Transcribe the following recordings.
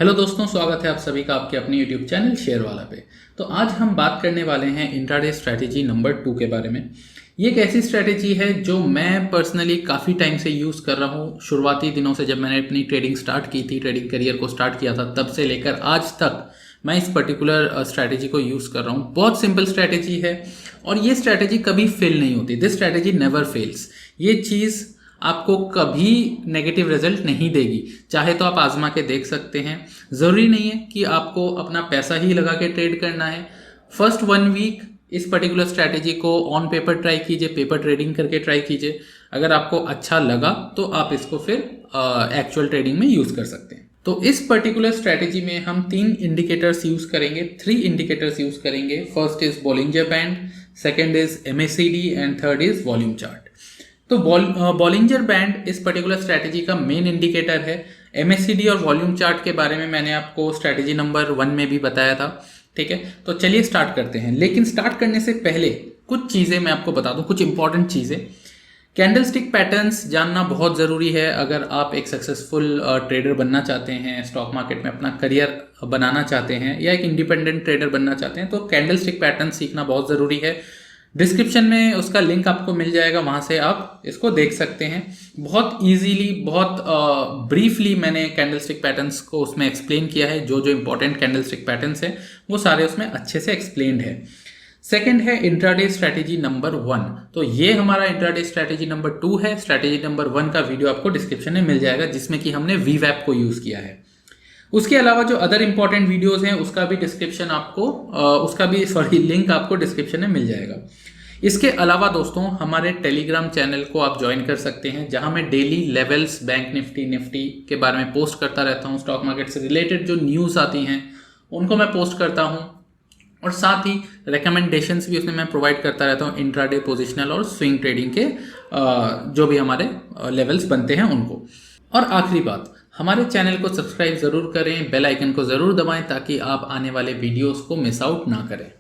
Hello दोस्तों, स्वागत है आप सभी का आपके अपने यूट्यूब चैनल शेयर वाला पे। तो आज हम बात करने वाले हैं इंट्राडे स्ट्रैटेजी नंबर 2 के बारे में। ये एक ऐसी स्ट्रैटेजी है जो मैं पर्सनली काफ़ी टाइम से यूज़ कर रहा हूँ। शुरुआती दिनों से जब मैंने अपनी ट्रेडिंग स्टार्ट की थी, ट्रेडिंग करियर को स्टार्ट किया था, तब से लेकर आज तक मैं इस पर्टिकुलर स्ट्रैटेजी को यूज़ कर रहा हूँ। बहुत सिंपल स्ट्रैटेजी है और ये स्ट्रैटेजी कभी फेल नहीं होती। This strategy never fails. ये चीज़ आपको कभी नेगेटिव रिजल्ट नहीं देगी। चाहे तो आप आजमा के देख सकते हैं। ज़रूरी नहीं है कि आपको अपना पैसा ही लगा के ट्रेड करना है। फर्स्ट 1 वीक इस पर्टिकुलर स्ट्रैटेजी को ऑन पेपर ट्राई कीजिए, पेपर ट्रेडिंग करके ट्राई कीजिए। अगर आपको अच्छा लगा तो आप इसको फिर एक्चुअल ट्रेडिंग में यूज़ कर सकते हैं। तो इस पर्टिकुलर स्ट्रैटेजी में हम 3 इंडिकेटर्स यूज़ करेंगे, 3 इंडिकेटर्स यूज़ करेंगे। First is Bollinger band, second is MACD and third is volume chart. तो बॉलिंजर बैंड इस पर्टिकुलर स्ट्रैटेजी का मेन इंडिकेटर है। MACD और वॉल्यूम चार्ट के बारे में मैंने आपको स्ट्रैटेजी नंबर 1 में भी बताया था। ठीक है, तो चलिए स्टार्ट करते हैं। लेकिन स्टार्ट करने से पहले कुछ चीज़ें मैं आपको बता दूं, कुछ इंपॉर्टेंट चीज़ें। कैंडलस्टिक पैटर्न्स जानना बहुत ज़रूरी है। अगर आप एक सक्सेसफुल ट्रेडर बनना चाहते हैं, स्टॉक मार्केट में अपना करियर बनाना चाहते हैं या एक इंडिपेंडेंट ट्रेडर बनना चाहते हैं, तो कैंडलस्टिक पैटर्न सीखना बहुत ज़रूरी है। डिस्क्रिप्शन में उसका लिंक आपको मिल जाएगा, वहाँ से आप इसको देख सकते हैं। बहुत इजीली, बहुत ब्रीफली मैंने कैंडलस्टिक पैटर्न्स को उसमें एक्सप्लेन किया है। जो जो इंपॉर्टेंट कैंडलस्टिक पैटर्न्स हैं वो सारे उसमें अच्छे से एक्सप्लेन्ड है। सेकंड है इंट्राडे स्ट्रैटेजी नंबर 1। तो ये हमारा इंट्राडे स्ट्रैटेजी नंबर 2 है। स्ट्रैटेजी नंबर 1 का वीडियो आपको डिस्क्रिप्शन में मिल जाएगा, जिसमें कि हमने VWAP को यूज़ किया है। उसके अलावा जो अदर इंपॉर्टेंट वीडियोस हैं उसका भी डिस्क्रिप्शन आपको लिंक आपको डिस्क्रिप्शन में मिल जाएगा। इसके अलावा दोस्तों, हमारे टेलीग्राम चैनल को आप ज्वाइन कर सकते हैं, जहां मैं डेली लेवल्स, बैंक निफ्टी के बारे में पोस्ट करता रहता हूं। स्टॉक मार्केट से रिलेटेड जो न्यूज़ आती हैं उनको मैं पोस्ट करता हूं, और साथ ही रिकमेंडेशंस भी उसमें मैं प्रोवाइड करता रहता हूं इंट्राडे, पोजिशनल और स्विंग ट्रेडिंग के जो भी हमारे लेवल्स बनते हैं उनको। और आखिरी बात, हमारे चैनल को सब्सक्राइब ज़रूर करें, बेल आइकन को ज़रूर दबाएं ताकि आप आने वाले वीडियोस को मिस आउट ना करें।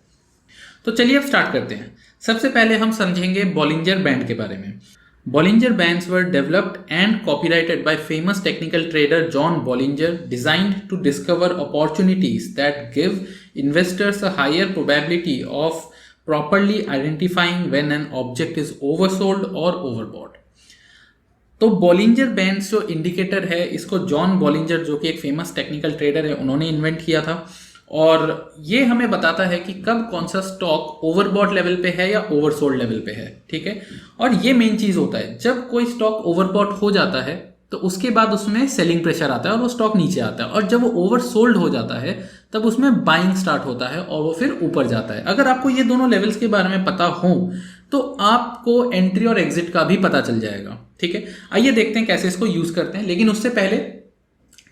तो चलिए अब स्टार्ट करते हैं। सबसे पहले हम समझेंगे बॉलिंजर बैंड के बारे में। Bollinger bands were developed and copyrighted by famous technical trader John Bollinger, designed to discover opportunities that give investors a higher probability of properly identifying when an object is oversold or overbought. तो Bollinger bands जो indicator है, इसको John Bollinger, जो कि एक famous technical trader है, उन्होंने invent किया था। और ये हमें बताता है कि कब कौन सा स्टॉक ओवरबॉट लेवल पे है या ओवरसोल्ड लेवल पे है। ठीक है, और ये मेन चीज होता है, जब कोई स्टॉक ओवरबॉट हो जाता है तो उसके बाद उसमें सेलिंग प्रेशर आता है और वो स्टॉक नीचे आता है, और जब वो ओवरसोल्ड हो जाता है तब उसमें बाइंग स्टार्ट होता है और वो फिर ऊपर जाता है। अगर आपको ये दोनों लेवल्स के बारे में पता हो तो आपको एंट्री और एग्जिट का भी पता चल जाएगा। ठीक है, आइए देखते हैं कैसे इसको यूज करते हैं। लेकिन उससे पहले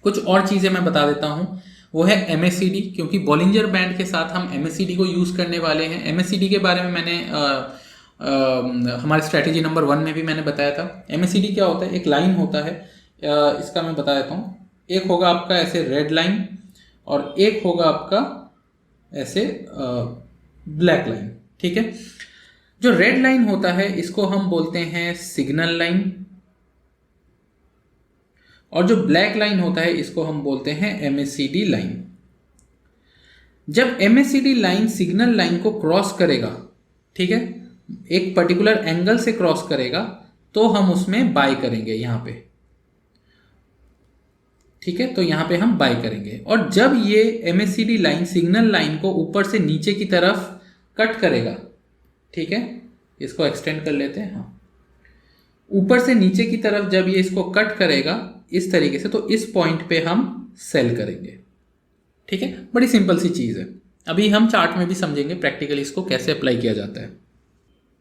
कुछ और चीजें मैं बता देता हूं, वो है MACD, क्योंकि बॉलिंजर बैंड के साथ हम MACD को यूज करने वाले हैं। MACD के बारे में मैंने हमारे स्ट्रैटेजी नंबर 1 में भी मैंने बताया था। MACD क्या होता है? एक लाइन होता है, इसका मैं बता देता हूँ। एक होगा आपका ऐसे रेड लाइन और एक होगा आपका ऐसे ब्लैक लाइन। ठीक है, जो रेड लाइन होता है इसको हम बोलते हैं सिग्नल लाइन, और जो ब्लैक लाइन होता है इसको हम बोलते हैं MACD लाइन। जब MACD लाइन सिग्नल लाइन को क्रॉस करेगा, ठीक है, एक पर्टिकुलर एंगल से क्रॉस करेगा, तो हम उसमें बाय करेंगे यहां पे। ठीक है, तो यहां पे हम बाय करेंगे। और जब ये MACD लाइन सिग्नल लाइन को ऊपर से नीचे की तरफ कट करेगा, ठीक है, इसको एक्सटेंड कर लेते हैं। हाँ, ऊपर से नीचे की तरफ जब ये इसको कट करेगा इस तरीके से, तो इस पॉइंट पे हम सेल करेंगे। ठीक है, बड़ी सिंपल सी चीज है। अभी हम चार्ट में भी समझेंगे प्रैक्टिकली इसको कैसे अप्लाई किया जाता है।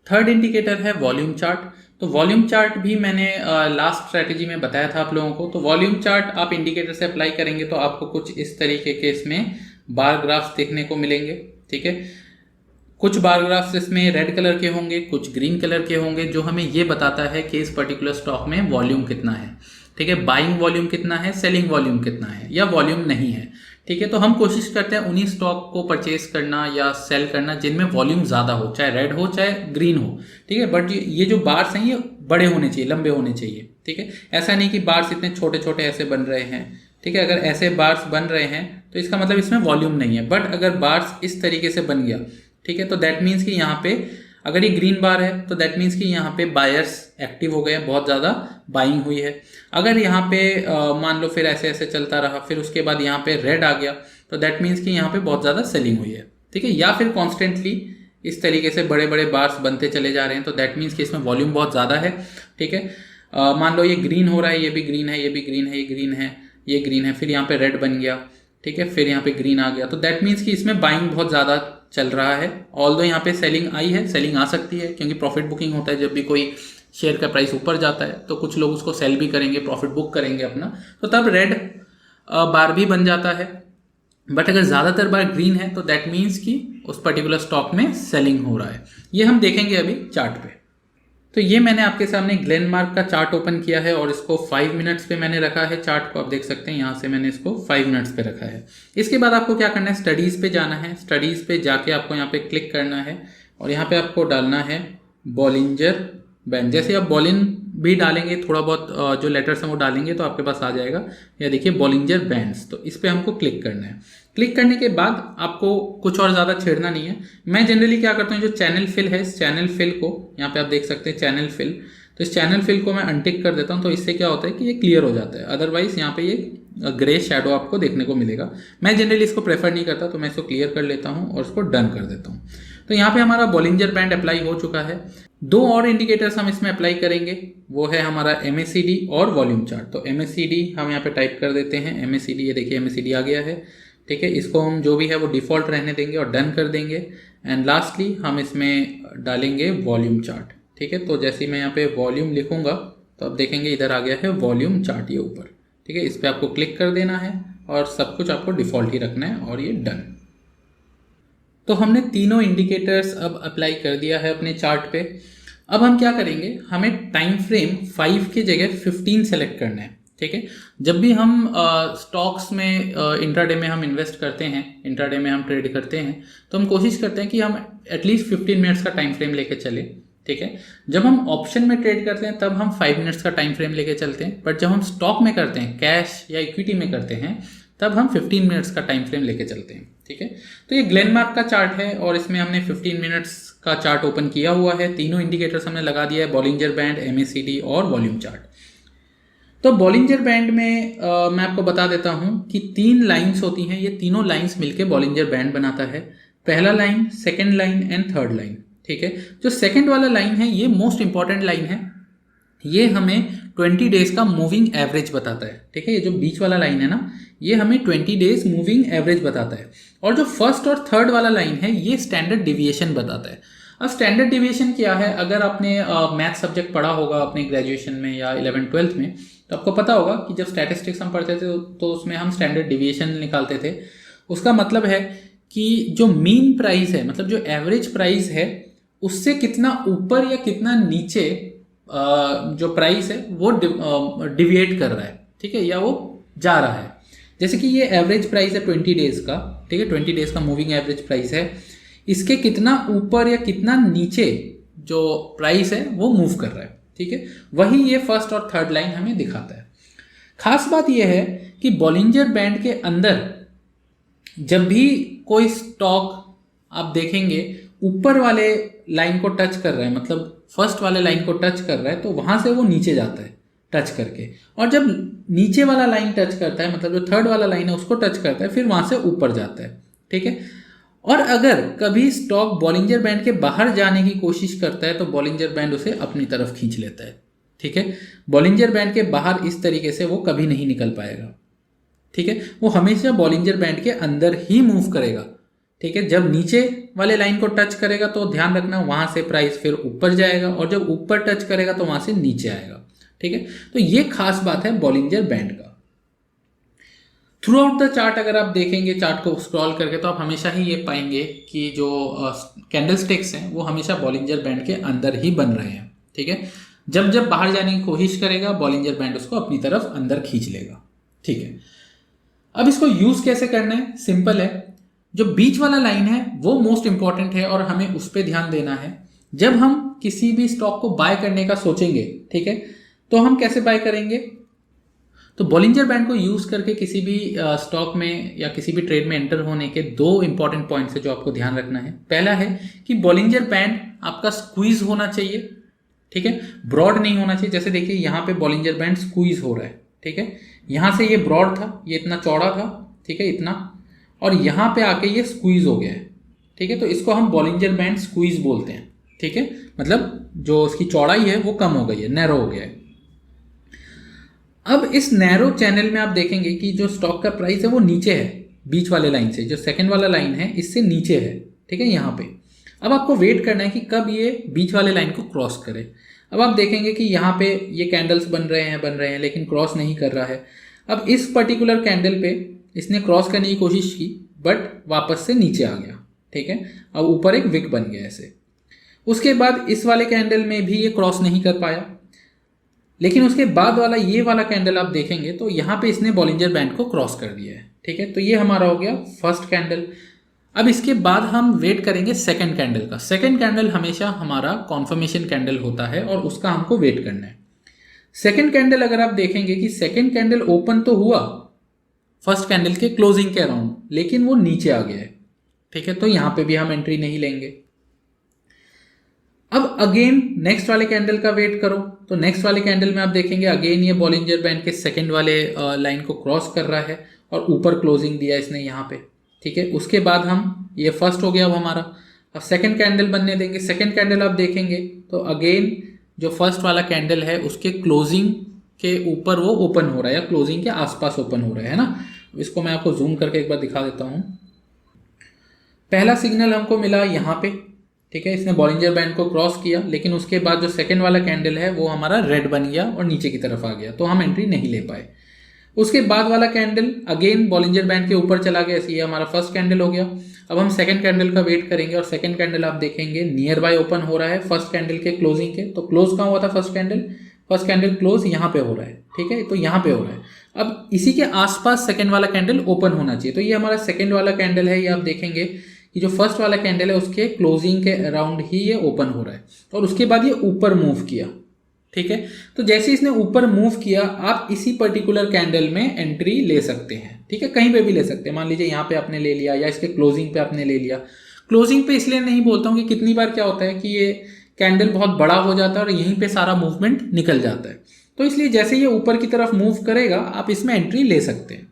थर्ड इंडिकेटर है वॉल्यूम चार्ट। तो वॉल्यूम चार्ट भी मैंने लास्ट स्ट्रैटेजी में बताया था आप लोगों को। तो वॉल्यूम चार्ट आप इंडिकेटर से अप्लाई करेंगे तो आपको कुछ इस तरीके के इसमें बार ग्राफ्स देखने को मिलेंगे। ठीक है, कुछ बार ग्राफ्स इसमें रेड कलर के होंगे, कुछ ग्रीन कलर के होंगे, जो हमें ये बताता है कि इस पर्टिकुलर स्टॉक में वॉल्यूम कितना है। ठीक है, बाइंग वॉल्यूम कितना है, सेलिंग वॉल्यूम कितना है, या वॉल्यूम नहीं है। ठीक है, तो हम कोशिश करते हैं उन्हीं स्टॉक को परचेज करना या सेल करना जिनमें वॉल्यूम ज़्यादा हो, चाहे रेड हो चाहे ग्रीन हो। ठीक है, बट ये जो बार्स हैं ये बड़े होने चाहिए, लंबे होने चाहिए। ठीक है, ऐसा नहीं कि बार्स इतने छोटे छोटे ऐसे बन रहे हैं ठीक है, अगर ऐसे बार्स बन रहे हैं तो इसका मतलब इसमें वॉल्यूम नहीं है। बट अगर बार्स इस तरीके से बन गया, ठीक है, तो दैट मीन्स कि यहाँ पे अगर ये ग्रीन बार है तो दैट मीन्स कि यहाँ पे बायर्स एक्टिव हो गए हैं, बहुत ज़्यादा बाइंग हुई है। अगर यहाँ पे मान लो फिर ऐसे ऐसे चलता रहा, फिर उसके बाद यहाँ पे रेड आ गया, तो दैट मीन्स कि यहाँ पे बहुत ज़्यादा सेलिंग हुई है। ठीक है, या फिर कॉन्स्टेंटली इस तरीके से बड़े बड़े बार्स बनते चले जा रहे हैं, तो दैट मीन्स कि इसमें वॉल्यूम बहुत ज़्यादा है। ठीक है, मान लो ये ग्रीन हो रहा है, ये भी ग्रीन है, ये भी ग्रीन है, ये ग्रीन है, ये ग्रीन है, फिर यहाँ पे रेड बन गया, ठीक है, फिर यहाँ पे ग्रीन आ गया, तो दैट मीन्स कि इसमें बाइंग बहुत ज़्यादा चल रहा है। ऑल्दो यहाँ पे सेलिंग आई है, सेलिंग आ सकती है क्योंकि प्रॉफिट बुकिंग होता है। जब भी कोई शेयर का प्राइस ऊपर जाता है तो कुछ लोग उसको सेल भी करेंगे, प्रॉफिट बुक करेंगे अपना, तो तब रेड बार भी बन जाता है। बट अगर ज़्यादातर बार ग्रीन है तो दैट मीन्स कि उस पर्टिकुलर स्टॉक में सेलिंग हो रहा है। ये हम देखेंगे अभी चार्ट पे। तो ये मैंने आपके सामने ग्लेनमार्क का चार्ट ओपन किया है और इसको 5 मिनट्स पे मैंने रखा है। चार्ट को आप देख सकते हैं, यहाँ से मैंने इसको 5 मिनट्स पे रखा है। इसके बाद आपको क्या करना है, स्टडीज़ पे जाना है। स्टडीज़ पे जाके आपको यहाँ पे क्लिक करना है और यहाँ पे आपको डालना है बॉलिंजर बैंड। जैसे आप बॉलिन भी डालेंगे, थोड़ा बहुत जो लेटर्स हैं वो डालेंगे तो आपके पास आ जाएगा। या देखिए बॉलिंजर बैंड्स, तो इस पर हमको क्लिक करना है। क्लिक करने के बाद आपको कुछ और ज़्यादा छेड़ना नहीं है। मैं जनरली क्या करता हूँ, जो चैनल फिल है, इस चैनल फिल को यहाँ पे आप देख सकते हैं चैनल फिल, तो इस चैनल फिल को मैं अनटिक कर देता हूँ। तो इससे क्या होता है कि ये क्लियर हो जाता है, अदरवाइज यहाँ पे ये ग्रे शेडो आपको देखने को मिलेगा। मैं जनरली इसको प्रेफर नहीं करता, तो मैं इसको क्लियर कर लेता हूँ और इसको डन कर देता हूँ। तो यहाँ पे हमारा बॉलिंजर बैंड अप्लाई हो चुका है। 2 और इंडिकेटर्स हम इसमें अप्लाई करेंगे, वो है हमारा MACD और वॉल्यूम चार्ट। तो MACD हम यहाँ पे टाइप कर देते हैं, MACD, ये देखिए MACD आ गया है। ठीक है, इसको हम जो भी है वो डिफ़ॉल्ट रहने देंगे और डन कर देंगे। एंड लास्टली हम इसमें डालेंगे वॉल्यूम चार्ट। ठीक है, तो जैसे मैं यहाँ पे वॉल्यूम लिखूंगा तो आप देखेंगे इधर आ गया है वॉल्यूम चार्ट, ये ऊपर। ठीक है, इस पर आपको क्लिक कर देना है और सब कुछ आपको डिफ़ॉल्ट ही रखना है और ये डन। तो हमने तीनों इंडिकेटर्स अब अप्लाई कर दिया है अपने चार्ट पे। अब हम क्या करेंगे, हमें टाइम फ्रेम 5 की जगह 15 सेलेक्ट करना है। ठीक है, जब भी हम स्टॉक्स में इंट्राडे में हम इन्वेस्ट करते हैं, इंट्राडे में हम ट्रेड करते हैं, तो हम कोशिश करते हैं कि हम एटलीस्ट 15 मिनट्स का टाइम फ्रेम लेके चलें। ठीक है, जब हम ऑप्शन में ट्रेड करते हैं तब हम 5 मिनट्स का टाइम फ्रेम लेके चलते हैं, बट जब हम स्टॉक में करते हैं, कैश या इक्विटी में करते हैं, तब हम 15 मिनट्स का टाइम फ्रेम लेके चलते हैं। ठीक है, तो ये ग्लेनमार्क का चार्ट है और इसमें हमने 15 मिनट्स का चार्ट ओपन किया हुआ है। तीनों इंडिकेटर्स हमने लगा दिया है, बॉलिंजर बैंड, MACD और वॉल्यूम चार्ट। तो बॉलिंजर बैंड में मैं आपको बता देता हूं कि 3 लाइंस होती हैं। ये तीनों लाइंस मिलके बॉलिंजर बैंड बनाता है। पहला line, second line and third line. ठीक है, जो सेकंड वाला लाइन है ये मोस्ट इंपॉर्टेंट लाइन है। ये हमें 20 डेज का मूविंग एवरेज बताता है। ठीक है, ये जो बीच वाला लाइन है ना, ये हमें 20 डेज मूविंग एवरेज बताता है। और जो फर्स्ट और थर्ड वाला लाइन है ये स्टैंडर्ड डिविएशन बताता है। अब स्टैंडर्ड डिविएशन क्या है, अगर आपने मैथ सब्जेक्ट पढ़ा होगा अपने ग्रेजुएशन में या 11th-12th में, तो आपको पता होगा कि जब स्टैटिस्टिक्स हम पढ़ते थे तो उसमें हम स्टैंडर्ड डिविएशन निकालते थे। उसका मतलब है कि जो मीन प्राइस है, मतलब जो एवरेज प्राइस है, उससे कितना ऊपर या कितना नीचे जो प्राइस है वो डिविएट कर रहा है। ठीक है, या वो जा रहा है। जैसे कि ये एवरेज प्राइस है 20 डेज का। ठीक है, 20 डेज का मूविंग एवरेज प्राइस है, इसके कितना ऊपर या कितना नीचे जो प्राइस है वो मूव कर रहा है। ठीक है, वही ये फर्स्ट और थर्ड लाइन हमें दिखाता है। खास बात यह है कि बॉलिंजर बैंड के अंदर जब भी कोई स्टॉक आप देखेंगे ऊपर वाले लाइन को टच कर रहा है, मतलब फर्स्ट वाले लाइन को टच कर रहा है, तो वहां से वो नीचे जाता है टच करके। और जब नीचे वाला लाइन टच करता है, मतलब जो थर्ड वाला लाइन है उसको टच करता है, फिर वहां से ऊपर जाता है। ठीक है, और अगर कभी स्टॉक बॉलिंजर बैंड के बाहर जाने की कोशिश करता है तो बॉलिंजर बैंड उसे अपनी तरफ खींच लेता है। ठीक है, बॉलिंजर बैंड के बाहर इस तरीके से वो कभी नहीं निकल पाएगा। ठीक है, वो हमेशा बॉलिंजर बैंड के अंदर ही मूव करेगा। ठीक है, जब नीचे वाले लाइन को टच करेगा तो ध्यान रखना वहां से प्राइस फिर ऊपर जाएगा, और जब ऊपर टच करेगा तो वहां से नीचे आएगा। ठीक है, तो ये खास बात है बॉलिंजर बैंड का। थ्रू आउट द चार्ट अगर आप देखेंगे, चार्ट को स्क्रॉल करके, तो आप हमेशा ही ये पाएंगे कि जो कैंडलस्टिक्स हैं वो हमेशा बॉलिंजर बैंड के अंदर ही बन रहे हैं। ठीक है, जब जब बाहर जाने की कोशिश करेगा बॉलिंजर बैंड उसको अपनी तरफ अंदर खींच लेगा। ठीक है, अब इसको यूज कैसे करना है, सिंपल है। जो बीच वाला लाइन है वो मोस्ट इंपॉर्टेंट है और हमें उस पर ध्यान देना है। जब हम किसी भी स्टॉक को बाय करने का सोचेंगे, ठीक है, तो हम कैसे बाय करेंगे, तो बॉलिंजर बैंड को यूज़ करके किसी भी स्टॉक में या किसी भी ट्रेड में एंटर होने के दो इंपॉर्टेंट पॉइंट्स है जो आपको ध्यान रखना है। पहला है कि बॉलिंजर बैंड आपका स्क्वीज होना चाहिए, ठीक है, ब्रॉड नहीं होना चाहिए। जैसे देखिए यहाँ पे बॉलिंजर बैंड स्क्वीज हो रहा है, ठीक है, यहाँ से ये ब्रॉड था, ये इतना चौड़ा था, ठीक है, इतना, और यहाँ पे आके ये स्क्वीज हो गया है, ठीक है, तो इसको हम बॉलिंजर बैंड स्क्वीज बोलते हैं, ठीक है, मतलब जो उसकी चौड़ाई है वो कम हो गई है, नैरो हो गया है। अब इस नैरो चैनल में आप देखेंगे कि जो स्टॉक का प्राइस है वो नीचे है, बीच वाले लाइन से, जो सेकंड वाला लाइन है इससे नीचे है, ठीक है, यहाँ पे। अब आपको वेट करना है कि कब ये बीच वाले लाइन को क्रॉस करे। अब आप देखेंगे कि यहाँ पे ये कैंडल्स बन रहे हैं लेकिन क्रॉस नहीं कर रहा है। अब इस पर्टिकुलर कैंडल पे इसने क्रॉस करने की कोशिश की बट वापस से नीचे आ गया, ठीक है, अब ऊपर एक विक बन गया ऐसे। उसके बाद इस वाले कैंडल में भी ये क्रॉस नहीं कर पाया, लेकिन उसके बाद वाला ये वाला कैंडल आप देखेंगे तो यहाँ पे इसने बॉलिंजर बैंड को क्रॉस कर दिया है, ठीक है, तो ये हमारा हो गया फर्स्ट कैंडल। अब इसके बाद हम वेट करेंगे सेकंड कैंडल का। सेकंड कैंडल हमेशा हमारा कॉन्फर्मेशन कैंडल होता है और उसका हमको वेट करना है। सेकंड कैंडल अगर आप देखेंगे कि सेकंड कैंडल ओपन तो हुआ फर्स्ट कैंडल के क्लोजिंग के अराउंड, लेकिन वो नीचे आ गया है, ठीक है, तो यहाँ पे भी हम एंट्री नहीं लेंगे। अब अगेन नेक्स्ट वाले कैंडल का वेट करो, तो नेक्स्ट वाले कैंडल में आप देखेंगे अगेन ये बॉलिंजर बैंड के सेकंड वाले लाइन को क्रॉस कर रहा है और ऊपर क्लोजिंग दिया इसने यहाँ पे, ठीक है। उसके बाद हम ये फर्स्ट हो गया अब हमारा, अब सेकंड कैंडल बनने देंगे। सेकंड कैंडल आप देखेंगे तो अगेन जो फर्स्ट वाला कैंडल है उसके क्लोजिंग के ऊपर वो ओपन हो रहा है या क्लोजिंग के आसपास ओपन हो रहा है ना। इसको मैं आपको जूम करके एक बार दिखा देता हूँ। पहला सिग्नल हमको मिला यहाँ पे, ठीक है, इसने बॉलिंजर बैंड को क्रॉस किया, लेकिन उसके बाद जो सेकंड वाला कैंडल है वो हमारा रेड बन गया और नीचे की तरफ आ गया, तो हम एंट्री नहीं ले पाए। उसके बाद वाला कैंडल अगेन बॉलिंजर बैंड के ऊपर चला गया, ये हमारा फर्स्ट कैंडल हो गया। अब हम सेकंड कैंडल का वेट करेंगे और सेकंड कैंडल आप देखेंगे नियर बाय ओपन हो रहा है फर्स्ट कैंडल के क्लोजिंग के। तो क्लोज कहाँ हुआ था फर्स्ट कैंडल क्लोज यहाँ पे हो रहा है, ठीक है, तो यहाँ पे हो रहा है। अब इसी के आसपास सेकंड वाला कैंडल ओपन होना चाहिए, तो ये हमारा सेकंड वाला कैंडल है। ये आप देखेंगे कि जो फर्स्ट वाला कैंडल है उसके क्लोजिंग के अराउंड ही ये ओपन हो रहा है और उसके बाद ये ऊपर मूव किया, ठीक है। तो जैसे इसने ऊपर मूव किया आप इसी पर्टिकुलर कैंडल में एंट्री ले सकते हैं, ठीक है, कहीं पे भी ले सकते हैं। मान लीजिए यहाँ पे आपने ले लिया या इसके क्लोजिंग पे आपने ले लिया। क्लोजिंग पे इसलिए नहीं बोलता हूँ कि कितनी बार क्या होता है कि ये कैंडल बहुत बड़ा हो जाता है और यहीं पे सारा मूवमेंट निकल जाता है, तो इसलिए जैसे ये ऊपर की तरफ मूव करेगा आप इसमें एंट्री ले सकते हैं।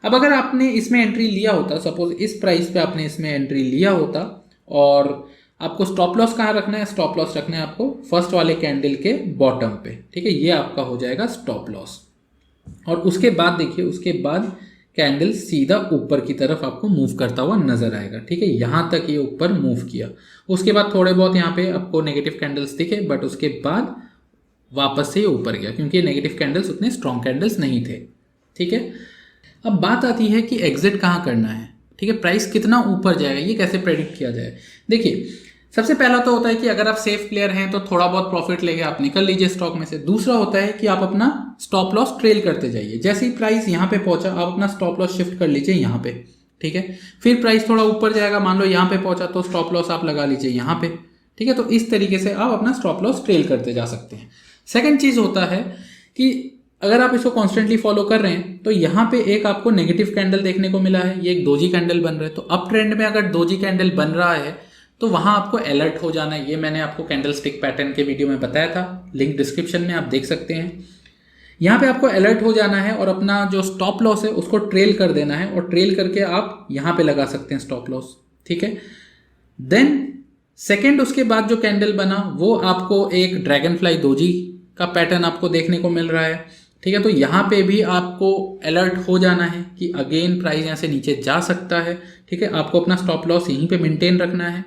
अब अगर आपने इसमें एंट्री लिया होता, सपोज इस प्राइस पे आपने इसमें एंट्री लिया होता और आपको स्टॉप लॉस कहाँ रखना है, स्टॉप लॉस रखना है आपको फर्स्ट वाले कैंडल के बॉटम पे, ठीक है, ये आपका हो जाएगा स्टॉप लॉस। और उसके बाद देखिए, उसके बाद कैंडल सीधा ऊपर की तरफ आपको मूव करता हुआ नजर आएगा, ठीक है, यहाँ तक ये ऊपर मूव किया। उसके बाद थोड़े बहुत यहाँ पे आपको नेगेटिव कैंडल्स दिखे, बट उसके बाद वापस से ये ऊपर गया क्योंकि नेगेटिव कैंडल्स उतने स्ट्रॉन्ग कैंडल्स नहीं थे, ठीक है। अब बात आती है कि एग्जिट कहाँ करना है, ठीक है, प्राइस कितना ऊपर जाएगा, ये कैसे प्रेडिक्ट किया जाए। देखिए, सबसे पहला तो होता है कि अगर आप सेफ प्लेयर हैं तो थोड़ा बहुत प्रॉफिट लेके आप निकल लीजिए स्टॉक में से। दूसरा होता है कि आप अपना स्टॉप लॉस ट्रेल करते जाइए। जैसे ही प्राइस यहाँ पे पहुंचा आप अपना स्टॉप लॉस शिफ्ट कर लीजिए यहाँ पे, ठीक है। फिर प्राइस थोड़ा ऊपर जाएगा, मान लो यहाँ पे पहुंचा तो स्टॉप लॉस आप लगा लीजिए यहाँ पे, ठीक है। तो इस तरीके से आप अपना स्टॉप लॉस ट्रेल करते जा सकते हैं। सेकेंड चीज होता है कि अगर आप इसको कॉन्स्टेंटली फॉलो कर रहे हैं तो यहाँ पे एक आपको नेगेटिव कैंडल देखने को मिला है, ये एक दोजी कैंडल बन रहा है। तो अप ट्रेंड में अगर दोजी कैंडल बन रहा है तो वहां आपको अलर्ट हो जाना है। ये मैंने आपको कैंडल स्टिक पैटर्न के वीडियो में बताया था, लिंक डिस्क्रिप्शन में आप देख सकते हैं। यहाँ पे आपको अलर्ट हो जाना है और अपना जो स्टॉप लॉस है उसको ट्रेल कर देना है और ट्रेल करके आप यहाँ पे लगा सकते हैं स्टॉप लॉस, ठीक है। देन सेकेंड उसके बाद जो कैंडल बना वो आपको एक ड्रैगन फ्लाई दोजी का पैटर्न आपको देखने को मिल रहा है, ठीक है। तो यहाँ पे भी आपको अलर्ट हो जाना है कि अगेन प्राइस यहाँ से नीचे जा सकता है, ठीक है। आपको अपना स्टॉप लॉस यहीं पे मेंटेन रखना है।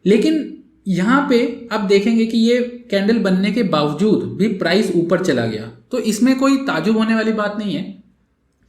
लेकिन यहाँ पे आप देखेंगे कि ये कैंडल बनने के बावजूद भी प्राइस ऊपर चला गया, तो इसमें कोई ताजुब होने वाली बात नहीं है।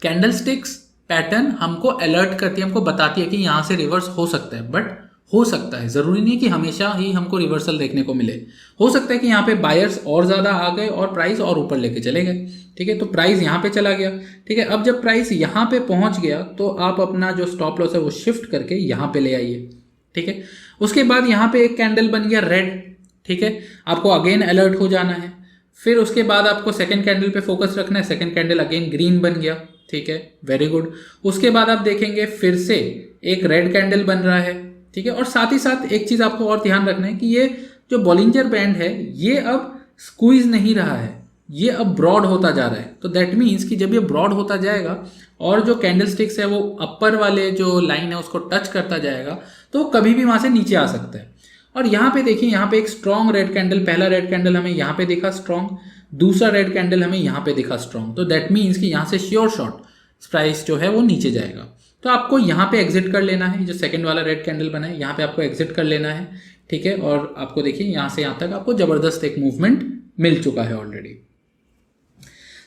कैंडल स्टिक्स पैटर्न हमको अलर्ट करती है, हमको बताती है कि यहाँ से रिवर्स हो सकता है, बट हो सकता है, जरूरी नहीं कि हमेशा ही हमको रिवर्सल देखने को मिले। हो सकता है कि यहाँ पे बायर्स और ज्यादा आ गए और प्राइस और ऊपर लेके चले गए, ठीक है। तो प्राइस यहाँ पे चला गया, ठीक है। अब जब प्राइस यहाँ पे पहुंच गया तो आप अपना जो स्टॉप लॉस है वो शिफ्ट करके यहाँ पे ले आइए, ठीक है। उसके बाद यहाँ पे एक कैंडल बन गया रेड, ठीक है। आपको अगेन अलर्ट हो जाना है। फिर उसके बाद आपको सेकंड कैंडल पे फोकस रखना है, सेकंड कैंडल अगेन ग्रीन बन गया, ठीक है, वेरी गुड। उसके बाद आप देखेंगे फिर से एक रेड कैंडल बन रहा है, ठीक है। और साथ ही साथ एक चीज आपको और ध्यान रखना है कि ये जो बॉलिंजर बैंड है ये अब स्क्वीज नहीं रहा है, ये अब ब्रॉड होता जा रहा है। तो दैट मीन्स कि जब ये ब्रॉड होता जाएगा और जो कैंडल स्टिक्स है वो अपर वाले जो लाइन है उसको टच करता जाएगा तो कभी भी वहां से नीचे आ सकता है। और यहाँ पे देखिए, यहाँ पे एक स्ट्रॉन्ग रेड कैंडल, पहला रेड कैंडल हमें यहाँ पे दिखा स्ट्रॉन्ग, दूसरा रेड कैंडल हमें यहाँ पे दिखा स्ट्रॉन्ग। तो दैट मीन्स कि यहाँ से श्योर शॉट प्राइस जो है वो नीचे जाएगा। तो आपको यहाँ पे एग्जिट कर लेना है, जो सेकंड वाला रेड कैंडल बना है यहाँ पे आपको एग्जिट कर लेना है, ठीक है। और आपको देखिए यहाँ से यहाँ तक आपको जबरदस्त एक मूवमेंट मिल चुका है ऑलरेडी।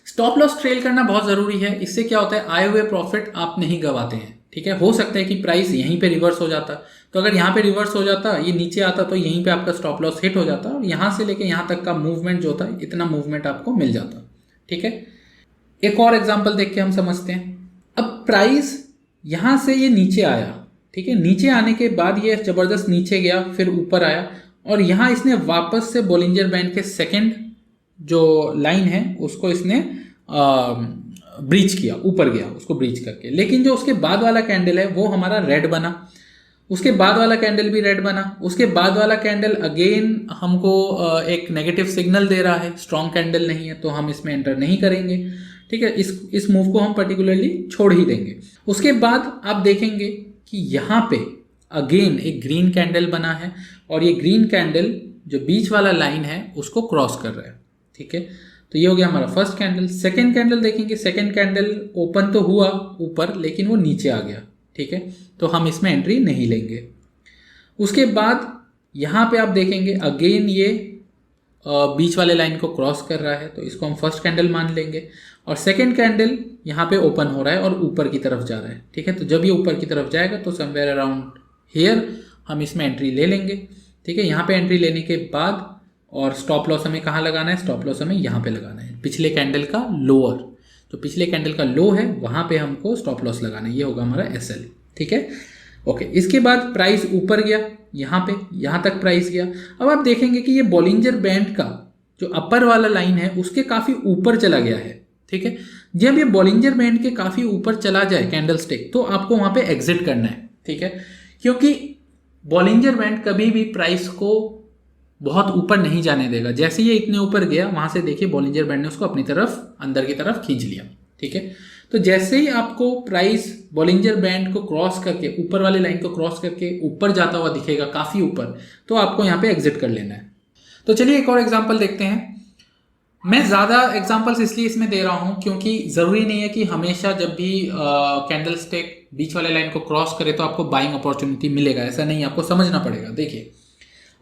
स्टॉप लॉस ट्रेल करना बहुत जरूरी है, इससे क्या होता है आए हुए प्रॉफिट आप नहीं गवाते हैं, ठीक है। हो सकता है कि प्राइस यहीं पे रिवर्स हो जाता, तो अगर यहाँ पे रिवर्स हो जाता, ये नीचे आता, तो यहीं पे आपका स्टॉप लॉस हिट हो जाता और यहाँ से लेके यहाँ तक का मूवमेंट जो होता है इतना मूवमेंट आपको मिल जाता, ठीक है। एक और एग्जांपल देख के हम समझते हैं। अब प्राइस यहाँ से ये नीचे आया, ठीक है, नीचे आने के बाद ये जबरदस्त नीचे गया, फिर ऊपर आया और यहाँ इसने वापस से बॉलिंजर बैंड के सेकेंड जो लाइन है उसको इसने ब्रीच किया, ऊपर गया उसको ब्रीच करके। लेकिन जो उसके बाद वाला कैंडल है वो हमारा रेड बना, उसके बाद वाला कैंडल भी रेड बना, उसके बाद वाला कैंडल अगेन हमको एक नेगेटिव सिग्नल दे रहा है, स्ट्रॉन्ग कैंडल नहीं है, तो हम इसमें एंटर नहीं करेंगे, ठीक है। इस मूव को हम पर्टिकुलरली छोड़ ही देंगे। उसके बाद आप देखेंगे कि यहाँ पे अगेन एक ग्रीन कैंडल बना है और ये ग्रीन कैंडल जो बीच वाला लाइन है उसको क्रॉस कर रहा है, ठीक है। तो ये हो गया हमारा फर्स्ट कैंडल। सेकंड कैंडल देखेंगे, सेकंड कैंडल ओपन तो हुआ ऊपर लेकिन वो नीचे आ गया, ठीक है, तो हम इसमें एंट्री नहीं लेंगे। उसके बाद यहाँ पे आप देखेंगे अगेन ये बीच वाले लाइन को क्रॉस कर रहा है, तो इसको हम फर्स्ट कैंडल मान लेंगे। और सेकंड कैंडल यहाँ पे ओपन हो रहा है और ऊपर की तरफ जा रहा है, ठीक है। तो जब ये ऊपर की तरफ जाएगा तो समवेयर अराउंड हियर हम इसमें एंट्री ले लेंगे, ठीक है। यहाँ पे एंट्री लेने के बाद और स्टॉप लॉस हमें कहाँ लगाना है, स्टॉप लॉस हमें यहाँ पे लगाना है, पिछले कैंडल का लोअर, तो पिछले कैंडल का लो है वहाँ पे हमको स्टॉप लॉस लगाना है, ये होगा हमारा SL, ठीक है, ओके। इसके बाद प्राइस ऊपर गया, यहाँ पे यहाँ तक प्राइस गया। अब आप देखेंगे कि ये बॉलिंजर बैंड का जो अपर वाला लाइन है उसके काफ़ी ऊपर चला गया है, ठीक है। जब ये बॉलिंजर बैंड के काफ़ी ऊपर चला जाए कैंडल स्टिक तो आपको वहाँ पे एग्जिट करना है, ठीक है, क्योंकि बॉलिंजर बैंड कभी भी प्राइस को बहुत ऊपर नहीं जाने देगा। जैसे ये इतने ऊपर गया वहां से देखिए बॉलिंजर बैंड ने उसको अपनी तरफ अंदर की तरफ खींच लिया, ठीक है। तो जैसे ही आपको प्राइस बॉलिंजर बैंड को क्रॉस करके ऊपर वाली लाइन को क्रॉस करके ऊपर जाता हुआ दिखेगा काफी ऊपर, तो आपको यहाँ पे एग्जिट कर लेना है। तो चलिए एक और एग्जाम्पल देखते हैं। मैं ज़्यादा एग्जाम्पल्स इसलिए इसमें दे रहा हूँ क्योंकि ज़रूरी नहीं है कि हमेशा जब भी कैंडल स्टिक बीच वाले लाइन को क्रॉस करे तो आपको बाइंग अपॉर्चुनिटी मिलेगा, ऐसा नहीं, आपको समझना पड़ेगा। देखिए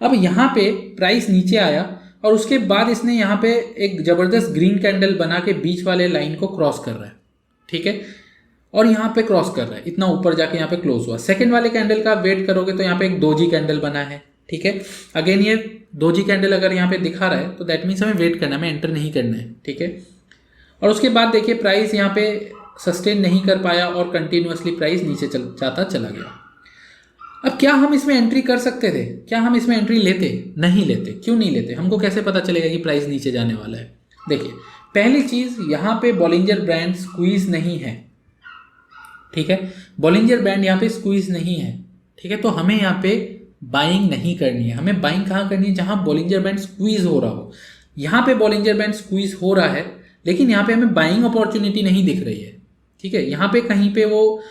अब यहाँ पे प्राइस नीचे आया और उसके बाद इसने यहाँ पे एक जबरदस्त ग्रीन कैंडल बना के बीच वाले लाइन को क्रॉस कर रहा है, ठीक है, और यहाँ पे क्रॉस कर रहा है, इतना ऊपर जाके यहाँ पे क्लोज हुआ। सेकंड वाले कैंडल का वेट करोगे तो यहाँ पे एक दोजी कैंडल बना है, ठीक है। अगेन ये दोजी कैंडल अगर यहाँ पे दिखा रहा है तो दैट मीन्स हमें वेट करना है, हमें एंटर नहीं करना है, ठीक है। और उसके बाद देखिए प्राइस यहाँ पे सस्टेन नहीं कर पाया और कंटिन्यूसली प्राइस नीचे जाता चला गया। अब क्या हम इसमें एंट्री कर सकते थे, क्या हम इसमें एंट्री लेते? नहीं लेते। क्यों नहीं लेते? हमको कैसे पता चलेगा कि प्राइस नीचे जाने वाला है? देखिए पहली चीज, यहाँ पे बॉलिंजर बैंड स्क्वीज नहीं है, ठीक है, बॉलिंजर बैंड यहाँ पे स्क्वीज नहीं है, ठीक है। तो हमें यहाँ पे बाइंग नहीं करनी है। हमें बाइंग कहाँ करनी है? जहाँ बॉलिंजर बैंड स्क्वीज हो रहा हो। यहाँ पे बॉलिंजर बैंड स्क्वीज हो रहा है लेकिन यहाँ पे हमें बाइंग अपॉर्चुनिटी नहीं दिख रही है, ठीक है। यहाँ पे कहीं पे वो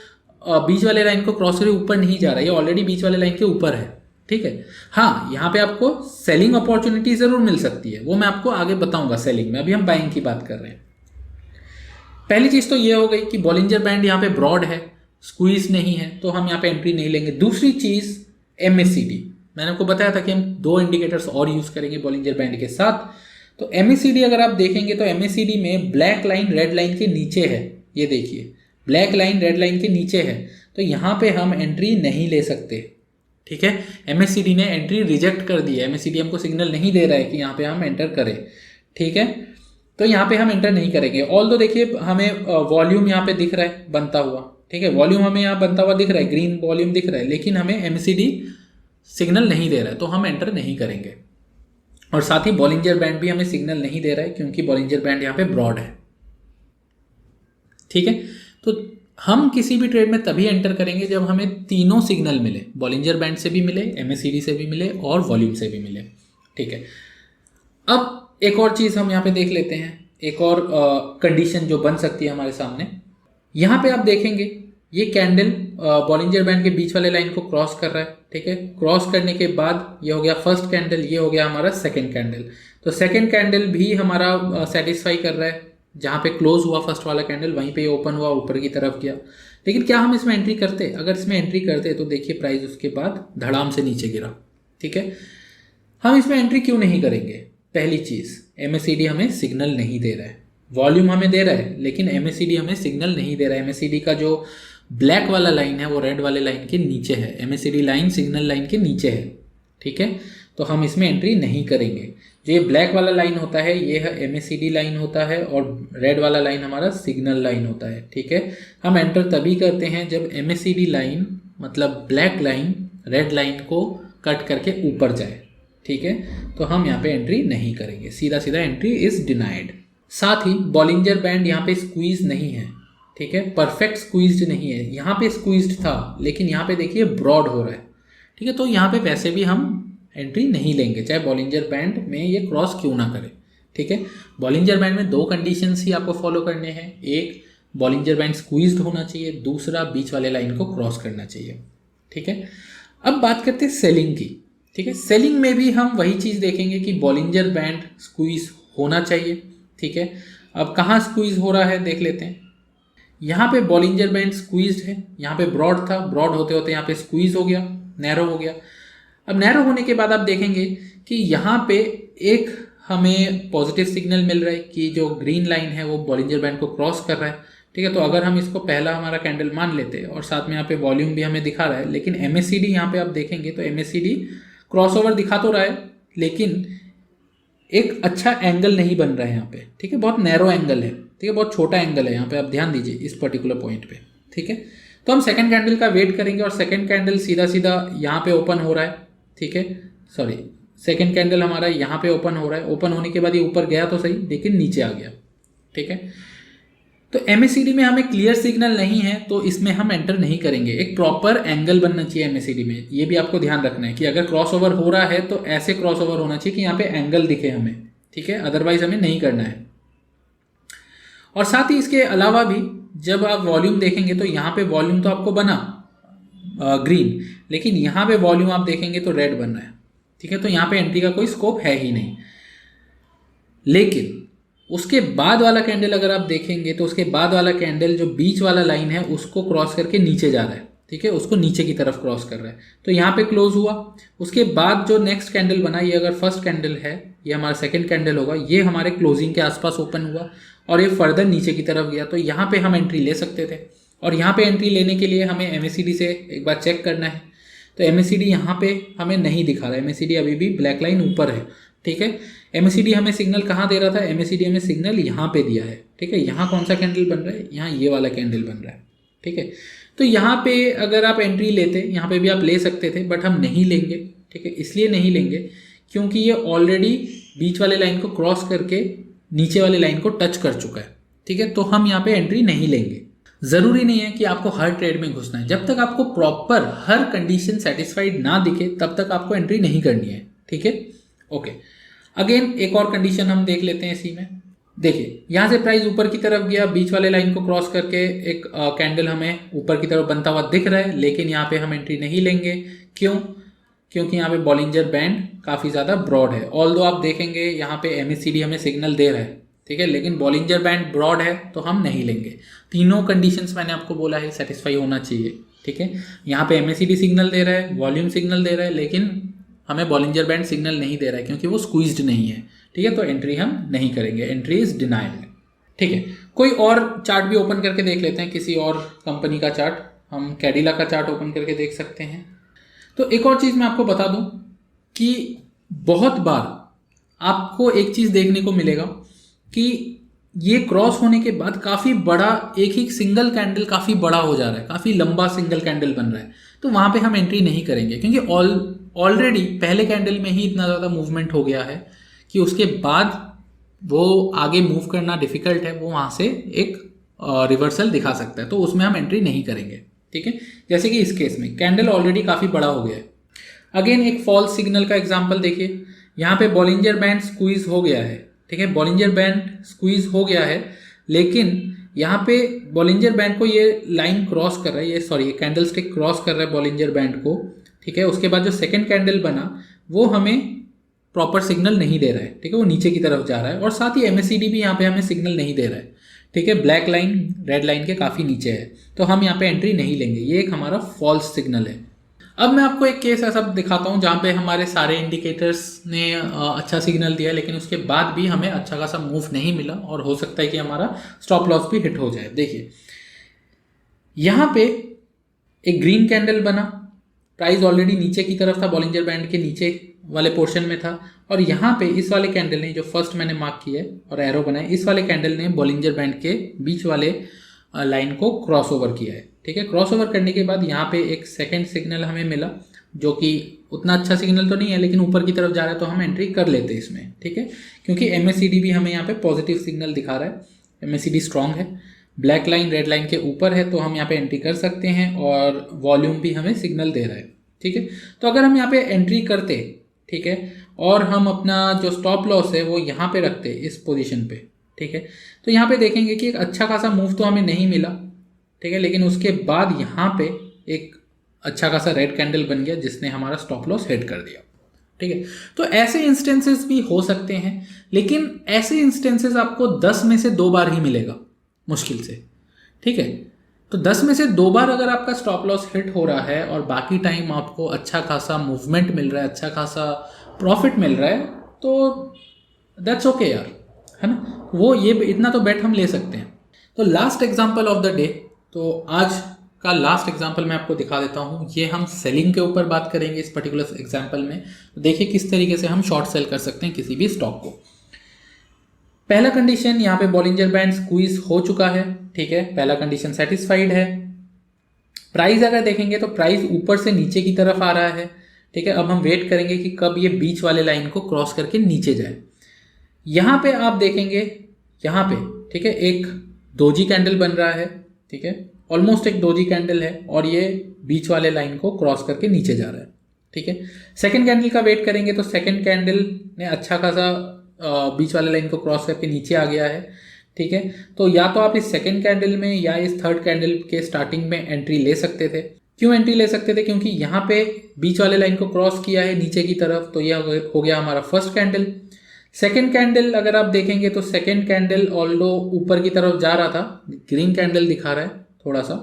बीच वाले लाइन को क्रॉस करके ऊपर नहीं जा रहा है, ये ऑलरेडी बीच वाले लाइन के ऊपर है, ठीक है। हाँ, यहाँ पे आपको सेलिंग अपॉर्चुनिटी जरूर मिल सकती है, वो मैं आपको आगे बताऊंगा सेलिंग में, अभी हम बाइंग की बात कर रहे हैं। पहली चीज तो ये हो गई कि बॉलिंजर बैंड यहाँ पे ब्रॉड है, स्क्वीज नहीं है, तो हम यहाँ पे एंट्री नहीं लेंगे। दूसरी चीज MACD, मैंने आपको बताया था कि हम 2 इंडिकेटर्स और यूज करेंगे बॉलिंजर बैंड के साथ। तो MACD अगर आप देखेंगे तो MACD में ब्लैक लाइन रेड लाइन के नीचे है, ये देखिए ब्लैक लाइन रेड लाइन के नीचे है, तो यहाँ पे हम एंट्री नहीं ले सकते, ठीक है। MACD ने एंट्री रिजेक्ट कर दी है, MACD हमको सिग्नल नहीं दे रहा है कि यहाँ पे हम एंटर करें, ठीक है। तो यहाँ पे हम एंटर नहीं करेंगे। ऑल्दो देखिए हमें वॉल्यूम यहाँ पे दिख रहा है बनता हुआ, ठीक है, वॉल्यूम हमें यहाँ बनता हुआ दिख रहा है, ग्रीन वॉल्यूम दिख रहा है, लेकिन हमें MACD सिग्नल नहीं दे रहा है, तो हम एंटर नहीं करेंगे। और साथ ही बॉलिंजर बैंड भी हमें सिग्नल नहीं दे रहा है क्योंकि बॉलिंजर बैंड यहाँ पे ब्रॉड है। ठीक है, तो हम किसी भी ट्रेड में तभी एंटर करेंगे जब हमें तीनों सिग्नल मिले, बॉलिंजर बैंड से भी मिले, एमएसीडी से भी मिले और वॉल्यूम से भी मिले। ठीक है, अब एक और चीज़ हम यहाँ पे देख लेते हैं, एक और कंडीशन जो बन सकती है हमारे सामने। यहाँ पे आप देखेंगे ये कैंडल बॉलिंजर बैंड के बीच वाले लाइन को क्रॉस कर रहा है। ठीक है, क्रॉस करने के बाद ये हो गया फर्स्ट कैंडल, ये हो गया हमारा सेकंड कैंडल। तो सेकंड कैंडल भी हमारा सेटिस्फाई कर रहा है, जहाँ पे क्लोज हुआ फर्स्ट वाला कैंडल वहीं पे ओपन हुआ, ऊपर की तरफ गया। लेकिन क्या हम इसमें एंट्री करते? अगर इसमें एंट्री करते तो देखिए प्राइस उसके बाद धड़ाम से नीचे गिरा। ठीक है, हम इसमें एंट्री क्यों नहीं करेंगे? पहली चीज़, एमएसीडी हमें सिग्नल नहीं दे रहा है, वॉल्यूम हमें दे रहा है लेकिन एमएसीडी हमें सिग्नल नहीं दे रहा है। एमएसीडी का जो ब्लैक वाला लाइन है वो रेड वाले लाइन के नीचे है, एमएसीडी लाइन सिग्नल लाइन के नीचे है। ठीक है, तो हम इसमें एंट्री नहीं करेंगे। जो ये ब्लैक वाला लाइन होता है ये है एमएसीडी लाइन होता है और रेड वाला लाइन हमारा सिग्नल लाइन होता है। ठीक है, हम एंटर तभी करते हैं जब एमएसीडी लाइन मतलब ब्लैक लाइन रेड लाइन को कट करके ऊपर जाए। ठीक है, तो हम यहाँ पे एंट्री नहीं करेंगे, सीधा सीधा एंट्री इज डिनाइड। साथ ही बॉलिंजर बैंड यहाँ पे स्क्वीज नहीं है। ठीक है, परफेक्ट स्क्वीज्ड नहीं है, यहाँ पे स्क्वीज्ड था लेकिन यहाँ पे देखिए ब्रॉड हो रहा है। ठीक है, तो यहाँ पे वैसे भी हम एंट्री नहीं लेंगे चाहे बॉलिंजर बैंड में ये क्रॉस क्यों ना करे। ठीक है, बॉलिंजर बैंड में दो कंडीशंस ही आपको फॉलो करने हैं, एक बॉलिंजर बैंड स्क्वीज्ड होना चाहिए, दूसरा बीच वाले लाइन को क्रॉस करना चाहिए। ठीक है, अब बात करते हैं सेलिंग की। ठीक है, सेलिंग में भी हम वही चीज़ देखेंगे कि बॉलिंजर बैंड स्क्वीज होना चाहिए। ठीक है, अब कहाँ स्क्वीज हो रहा है देख लेते हैं। यहाँ पे बॉलिंजर बैंड स्क्वीज्ड है, यहाँ पे ब्रॉड था, ब्रॉड होते होते यहाँ पे स्क्वीज हो गया, नैरो हो गया। अब नैरो होने के बाद आप देखेंगे कि यहाँ पे एक हमें पॉजिटिव सिग्नल मिल रहा है कि जो ग्रीन लाइन है वो बॉलिंजर बैंड को क्रॉस कर रहा है। ठीक है, तो अगर हम इसको पहला हमारा कैंडल मान लेते हैं और साथ में यहाँ पे वॉल्यूम भी हमें दिखा रहा है, लेकिन एमएसीडी यहाँ पे आप देखेंगे तो एमएसीडी क्रॉसओवर दिखा तो रहा है लेकिन एक अच्छा एंगल नहीं बन रहा है यहाँ पे। ठीक है, बहुत नैरो एंगल है। ठीक है, बहुत छोटा एंगल है यहाँ पे, आप ध्यान दीजिए इस पर्टिकुलर पॉइंट पे। ठीक है, तो हम सेकंड कैंडल का वेट करेंगे और सेकंड कैंडल सीधा सीधा यहाँ पे ओपन हो रहा है। ठीक है, सॉरी, सेकंड कैंडल हमारा यहाँ पे ओपन हो रहा है, ओपन होने के बाद ये ऊपर गया तो सही लेकिन नीचे आ गया। ठीक है, तो एमएसीडी में हमें क्लियर सिग्नल नहीं है तो इसमें हम एंटर नहीं करेंगे। एक प्रॉपर एंगल बनना चाहिए एमएसीडी में, ये भी आपको ध्यान रखना है कि अगर क्रॉसओवर हो रहा है तो ऐसे क्रॉसओवर होना चाहिए कि यहाँ पे एंगल दिखे हमें। ठीक है, अदरवाइज हमें नहीं करना है। और साथ ही इसके अलावा भी जब आप वॉल्यूम देखेंगे तो यहाँ पे वॉल्यूम तो आपको बना ग्रीन, लेकिन यहाँ पे वॉल्यूम आप देखेंगे तो रेड बन रहा है। ठीक है, तो यहाँ पे एंट्री का कोई स्कोप है ही नहीं। लेकिन उसके बाद वाला कैंडल अगर आप देखेंगे तो उसके बाद वाला कैंडल जो बीच वाला लाइन है उसको क्रॉस करके नीचे जा रहा है। ठीक है, उसको नीचे की तरफ क्रॉस कर रहा है, तो यहाँ पे क्लोज हुआ। उसके बाद जो नेक्स्ट कैंडल बना, ये अगर फर्स्ट कैंडल है, ये हमारा सेकंड कैंडल होगा, ये हमारे क्लोजिंग के आसपास ओपन हुआ और ये फर्दर नीचे की तरफ गया, तो यहाँ पे हम एंट्री ले सकते थे। और यहाँ पे एंट्री लेने के लिए हमें एमएसीडी से एक बार चेक करना है, तो एमएसीडी यहाँ पे हमें नहीं दिखा रहा है, एमएसीडी अभी भी ब्लैक लाइन ऊपर है। ठीक है, एमएसीडी हमें सिग्नल कहाँ दे रहा था? एमएसीडी हमें सिग्नल यहाँ पे दिया है। ठीक है, यहाँ कौन सा कैंडल बन रहा है? यहाँ ये वाला कैंडल बन रहा है। ठीक है, तो यहाँ पे अगर आप एंट्री लेते, यहाँ पे भी आप ले सकते थे, बट हम नहीं लेंगे। ठीक है, इसलिए नहीं लेंगे क्योंकि ये ऑलरेडी बीच वाले लाइन को क्रॉस करके नीचे वाले लाइन को टच कर चुका है। ठीक है, तो हम यहाँ पे एंट्री नहीं लेंगे। ज़रूरी नहीं है कि आपको हर ट्रेड में घुसना है, जब तक आपको प्रॉपर हर कंडीशन सेटिस्फाइड ना दिखे तब तक आपको एंट्री नहीं करनी है। ठीक है, ओके। अगेन एक और कंडीशन हम देख लेते हैं इसी में। देखिए, यहाँ से प्राइस ऊपर की तरफ गया, बीच वाले लाइन को क्रॉस करके एक कैंडल हमें ऊपर की तरफ बनता हुआ दिख रहा है, लेकिन यहाँ पे हम एंट्री नहीं लेंगे। क्यों? क्योंकि यहाँ पे बॉलिंजर बैंड काफ़ी ज़्यादा ब्रॉड है। ऑल्दो आप देखेंगे यहाँ पे एमएसीडी हमें सिग्नल दे रहा है, ठीक है, लेकिन बॉलिंजर बैंड ब्रॉड है तो हम नहीं लेंगे। तीनों कंडीशंस मैंने आपको बोला है सेटिस्फाई होना चाहिए। ठीक है, यहाँ पे एमएसीडी सिग्नल दे रहा है, वॉल्यूम सिग्नल दे रहा है, लेकिन हमें बॉलिंजर बैंड सिग्नल नहीं दे रहा है क्योंकि वो स्क्वीज्ड नहीं है। ठीक है, तो एंट्री हम नहीं करेंगे, एंट्री इज डिनाइड। ठीक है, कोई और चार्ट भी ओपन करके देख लेते हैं, किसी और कंपनी का चार्ट। हम कैडिला का चार्ट ओपन करके देख सकते हैं। तो एक और चीज़ मैं आपको बता दूं कि बहुत बार आपको एक चीज़ देखने को मिलेगा कि ये क्रॉस होने के बाद काफ़ी बड़ा एक ही सिंगल कैंडल काफ़ी बड़ा हो जा रहा है, काफ़ी लंबा सिंगल कैंडल बन रहा है, तो वहाँ पे हम एंट्री नहीं करेंगे क्योंकि ऑलरेडी पहले कैंडल में ही इतना ज़्यादा मूवमेंट हो गया है कि उसके बाद वो आगे मूव करना डिफिकल्ट है, वो वहाँ से एक रिवर्सल दिखा सकता है, तो उसमें हम एंट्री नहीं करेंगे। ठीक है, जैसे कि इस केस में कैंडल ऑलरेडी काफ़ी बड़ा हो गया है। अगेन एक फॉल्स सिग्नल का एग्जांपल देखिए, यहाँ पे बॉलिंजर बैंड स्क्वीज हो गया है। ठीक है, बॉलिंजर बैंड स्क्वीज हो गया है, लेकिन यहाँ पे बॉलिंजर बैंड को ये लाइन क्रॉस कर रहा है, ये कैंडल स्टिक क्रॉस कर रहा है बॉलिंजर बैंड को। ठीक है, उसके बाद जो सेकेंड कैंडल बना वो हमें प्रॉपर सिग्नल नहीं दे रहा है। ठीक है, वो नीचे की तरफ जा रहा है, और साथ ही MACD भी यहाँ पे हमें सिग्नल नहीं दे रहा है। ठीक है, ब्लैक लाइन रेड लाइन के काफ़ी नीचे है, तो हम यहाँ पे एंट्री नहीं लेंगे, ये एक हमारा फॉल्स सिग्नल है। अब मैं आपको एक केस ऐसा दिखाता हूँ जहाँ पे हमारे सारे इंडिकेटर्स ने अच्छा सिग्नल दिया, लेकिन उसके बाद भी हमें अच्छा खासा मूव नहीं मिला, और हो सकता है कि हमारा स्टॉप लॉस भी हिट हो जाए। देखिए यहाँ पे एक ग्रीन कैंडल बना, प्राइस ऑलरेडी नीचे की तरफ था, बॉलिंजर बैंड के नीचे वाले पोर्शन में था, और यहाँ पे इस वाले कैंडल ने, जो फर्स्ट मैंने मार्क किया है और एरो बनाया, इस वाले कैंडल ने बॉलिंजर बैंड के बीच वाले लाइन को क्रॉस ओवर किया है। ठीक है, क्रॉस ओवर करने के बाद यहाँ पे एक सेकंड सिग्नल हमें मिला, जो कि उतना अच्छा सिग्नल तो नहीं है, लेकिन ऊपर की तरफ जा रहा है, तो हम एंट्री कर लेते हैं इसमें। ठीक है, क्योंकि MACD भी हमें यहाँ पे पॉजिटिव सिग्नल दिखा रहा है, MACD स्ट्रॉन्ग है, ब्लैक लाइन रेड लाइन के ऊपर है, तो हम यहाँ पे एंट्री कर सकते हैं, और वॉल्यूम भी हमें सिग्नल दे रहा है। ठीक है, तो अगर हम यहाँ पे एंट्री करते, ठीक है, और हम अपना जो स्टॉप लॉस है वो यहाँ पे रखते इस पोजीशन पे, ठीक है, तो यहाँ पे देखेंगे कि एक अच्छा खासा मूव तो हमें नहीं मिला। ठीक है, लेकिन उसके बाद यहाँ पे एक अच्छा खासा रेड कैंडल बन गया, जिसने हमारा स्टॉप लॉस हिट कर दिया। ठीक है, तो ऐसे इंस्टेंसेस भी हो सकते हैं, लेकिन ऐसे इंस्टेंसेस आपको 10 में से 2 बार ही मिलेगा मुश्किल से। ठीक है, तो 10 में से 2 बार अगर आपका स्टॉप लॉस हिट हो रहा है और बाकी टाइम आपको अच्छा खासा मूवमेंट मिल रहा है, अच्छा खासा प्रॉफिट मिल रहा है, तो दैट्स ओके यार, है ना, वो ये इतना तो बेट हम ले सकते हैं। तो last example of the day, तो आज का लास्ट एग्जांपल मैं आपको दिखा देता हूँ। ये हम सेलिंग के ऊपर बात करेंगे इस पर्टिकुलर एग्जांपल में। तो देखिए किस तरीके से हम शॉर्ट सेल कर सकते हैं किसी भी स्टॉक को। पहला कंडीशन, यहाँ पे बॉलिंजर बैंड स्क्वीज हो चुका है। ठीक है, पहला कंडीशन सेटिस्फाइड है। प्राइस अगर देखेंगे तो प्राइस ऊपर से नीचे की तरफ आ रहा है। ठीक है, अब हम वेट करेंगे कि कब ये बीच वाले लाइन को क्रॉस करके नीचे जाए। यहाँ पे आप देखेंगे, यहाँ पे ठीक है एक डोजी कैंडल बन रहा है। ठीक है, ऑलमोस्ट एक डोजी कैंडल है, और ये बीच वाले लाइन को क्रॉस करके नीचे जा रहा है। ठीक है, सेकंड कैंडल का वेट करेंगे तो सेकंड कैंडल ने अच्छा खासा बीच वाले लाइन को क्रॉस करके नीचे आ गया है। ठीक है, तो या तो आप इस सेकंड कैंडल में या इस थर्ड कैंडल के स्टार्टिंग में एंट्री ले सकते थे। क्यों एंट्री ले सकते थे? क्योंकि यहाँ पे बीच वाले लाइन को क्रॉस किया है नीचे की तरफ, तो यह हो गया हमारा फर्स्ट कैंडल। सेकंड कैंडल अगर आप देखेंगे तो सेकंड कैंडल ऑल्दो ऊपर की तरफ जा रहा था, ग्रीन कैंडल दिखा रहा है थोड़ा सा,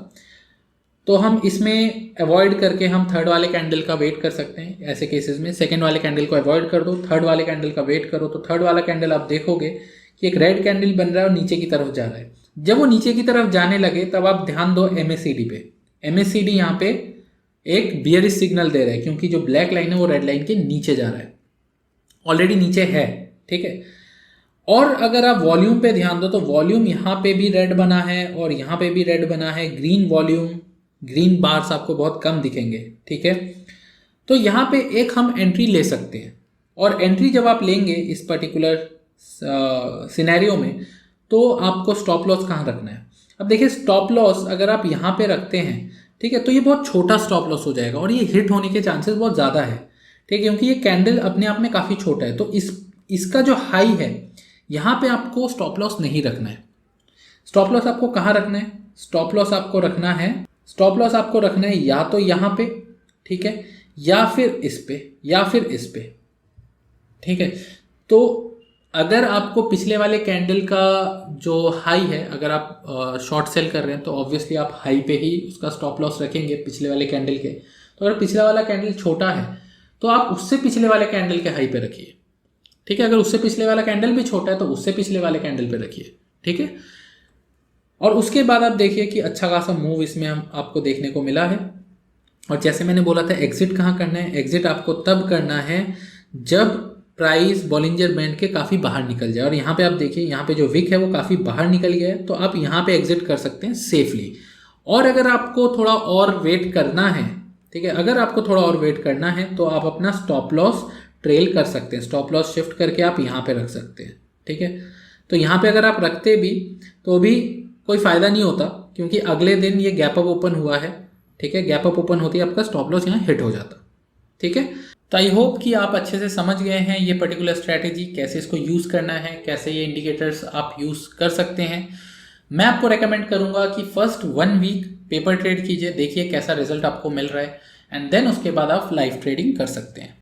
तो हम इसमें अवॉइड करके हम थर्ड वाले कैंडल का वेट कर सकते हैं। ऐसे केसेस में सेकंड वाले कैंडल को अवॉइड कर दो, थर्ड वाले कैंडल का वेट करो। तो थर्ड वाला कैंडल आप देखोगे कि एक रेड कैंडल बन रहा है और नीचे की तरफ जा रहा है। जब वो नीचे की तरफ जाने लगे तब आप ध्यान दो MACD पे। MACD यहाँ पे एक बियरिश सिग्नल दे रहा है, क्योंकि जो ब्लैक लाइन है वो रेड लाइन के नीचे जा रहा है, ऑलरेडी नीचे है। ठीक है, और अगर आप वॉल्यूम पे ध्यान दो तो वॉल्यूम यहाँ पे भी रेड बना है और यहाँ पे भी रेड बना है। ग्रीन वॉल्यूम, ग्रीन बार्स आपको बहुत कम दिखेंगे। ठीक है, तो यहाँ पे एक हम एंट्री ले सकते हैं, और एंट्री जब आप लेंगे इस पर्टिकुलर सिनेरियो में, तो आपको स्टॉप लॉस कहाँ रखना है। अब देखिए स्टॉप लॉस अगर आप यहाँ पे रखते हैं, ठीक है, तो ये बहुत छोटा स्टॉप लॉस हो जाएगा और ये हिट होने के चांसेस बहुत ज़्यादा है। ठीक है, क्योंकि ये कैंडल अपने आप में काफ़ी छोटा है, तो इसका जो हाई है यहाँ पे आपको स्टॉप लॉस नहीं रखना है। स्टॉप लॉस आपको कहाँ रखना है? स्टॉप लॉस आपको रखना है या तो यहाँ पे, ठीक है, या फिर इस पे, या फिर इस पे। ठीक है, तो अगर आपको पिछले वाले कैंडल का जो हाई है, अगर आप शॉर्ट सेल कर रहे हैं तो ऑब्वियसली आप हाई पे ही उसका स्टॉप लॉस रखेंगे पिछले वाले कैंडल के। तो अगर पिछला वाला कैंडल छोटा है तो आप उससे पिछले वाले कैंडल के हाई पे रखिए। ठीक है, अगर उससे पिछले वाला कैंडल भी छोटा है तो उससे पिछले वाले कैंडल पे रखिए। ठीक है, और उसके बाद आप देखिए कि अच्छा खासा मूव इसमें हम आपको देखने को मिला है। और जैसे मैंने बोला था, एग्जिट कहाँ करना है? एग्जिट आपको तब करना है जब प्राइस बॉलिंजर बैंड के काफ़ी बाहर निकल जाए। और यहाँ पे आप देखिए, यहाँ पे जो विक है वो काफ़ी बाहर निकल गया है, तो आप यहाँ पे एग्जिट कर सकते हैं सेफली। और अगर आपको थोड़ा और वेट करना है, ठीक है, अगर आपको थोड़ा और वेट करना है तो आप अपना स्टॉप लॉस ट्रेल कर सकते हैं। स्टॉप लॉस शिफ्ट करके आप यहाँ पे रख सकते हैं, ठीक है। तो यहाँ पे अगर आप रखते भी तो भी कोई फ़ायदा नहीं होता, क्योंकि अगले दिन ये गैप अप ओपन हुआ है, ठीक है। गैप अप ओपन होती है आपका स्टॉप लॉस यहाँ हिट हो जाता, ठीक है। तो आई होप कि आप अच्छे से समझ गए हैं ये पर्टिकुलर स्ट्रैटेजी, कैसे इसको यूज़ करना है, कैसे ये इंडिकेटर्स आप यूज़ कर सकते हैं। मैं आपको रेकमेंड करूंगा कि फर्स्ट 1 वीक पेपर ट्रेड कीजिए, देखिए कैसा रिजल्ट आपको मिल रहा है, एंड देन उसके बाद आप लाइव ट्रेडिंग कर सकते हैं।